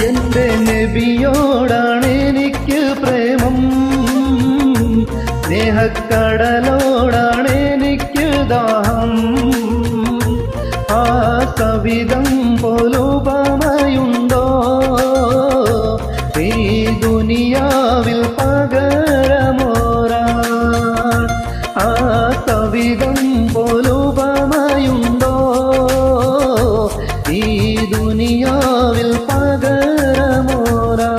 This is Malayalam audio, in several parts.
എന്റെ നബിയോടാണ് എനിക്ക് പ്രേമം, സ്നേഹക്കടലോടാണ് എനിക്ക് ദാഹം. ആ കവിതം പോലുപമയുണ്ടോ ഈ ദുനിയാവിൽ പകരമോരാൻ? ആ കവിതം പോലുപമയുണ്ടോ ഈ ദുനിയാവിൽ പകരമോരാൻ?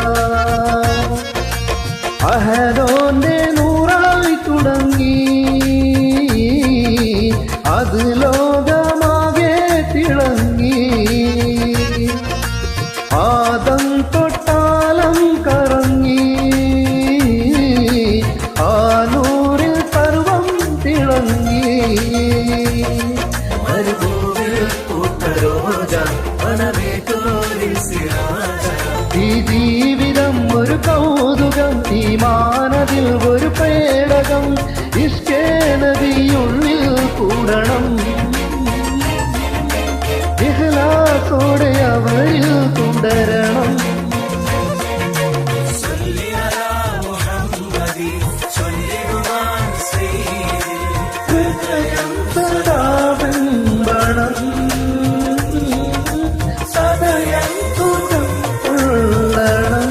അഹദോന്റെ നൂറായി തുടങ്ങി അത് ലോകമാകെ തിളങ്ങി. ആദം തൊട്ടാലം കറങ്ങി ആ നൂറിൽ സർവം തിളങ്ങി. ഈ ജീവിതം ഒരു കൗതുകം, ഈ മാനതിൽ ഒരു പേടകം. ഇഷ്കേ നബിയുള്ളിൽ കൂടണം, ഇഖ്ലാസോടെ അവരിൽ തുടരണം. സദാവെമ്പണം സദയം തുകം ഉള്ളണം.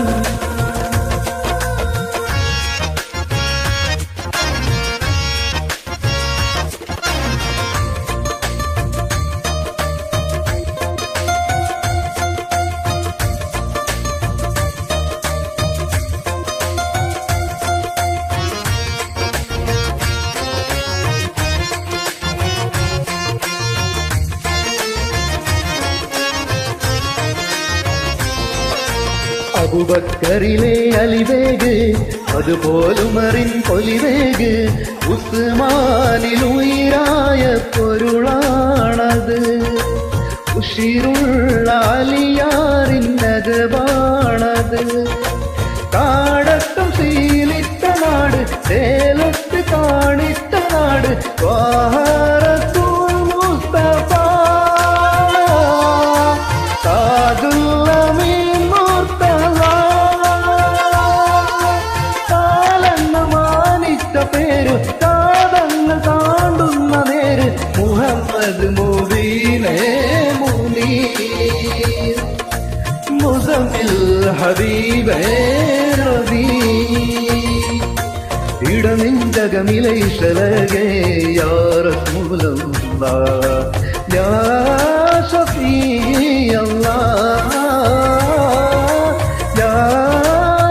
അബൂബക്കറിലെ അലിവേഗ് അതുപോലുമറിൻ പൊലിവേഗ്. ഉസ്മാനിൽ ഉയരായ പൊരുളാണത്, ഉഷിരുള്ള അലിയാറിൻ നജബാണത്. കാടക്കം ശീലിച്ച നാട്, ചേലത്ത് കാണിച്ച നാട്, റസൂൽ മുസ്തഫ താജുല്ലമീൻ മുർത്തള. കാലെന്ന മാനിച്ച പേര്, കാതങ്ങൾ താണ്ടുന്ന നേര്, മുഹമ്മദ് മുബീനേ മുനീർ മുസമ്മിൽ ഹബീബേ റബീ. ഇടനെഞ്ചകമിലെ ഇശലകേ യാ റസൂലല്ലാഹ് യാ ശഫീഅല്ലാഹ് യാ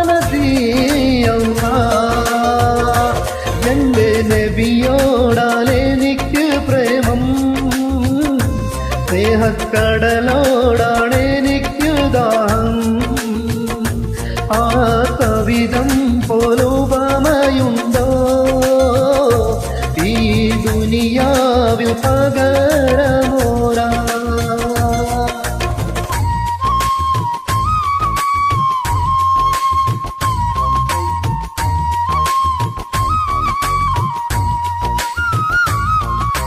നബിയല്ലാഹ്. എന്റെ നബിയോടാണ് എനിക്ക് പ്രേമം, സ്നേഹക്കടലോടാണ് എനിക്ക് ദാഹം. ആ കവിതം പോലുപമയുണ്ടോ ഈ ദുനിയാവിൽ പകരം?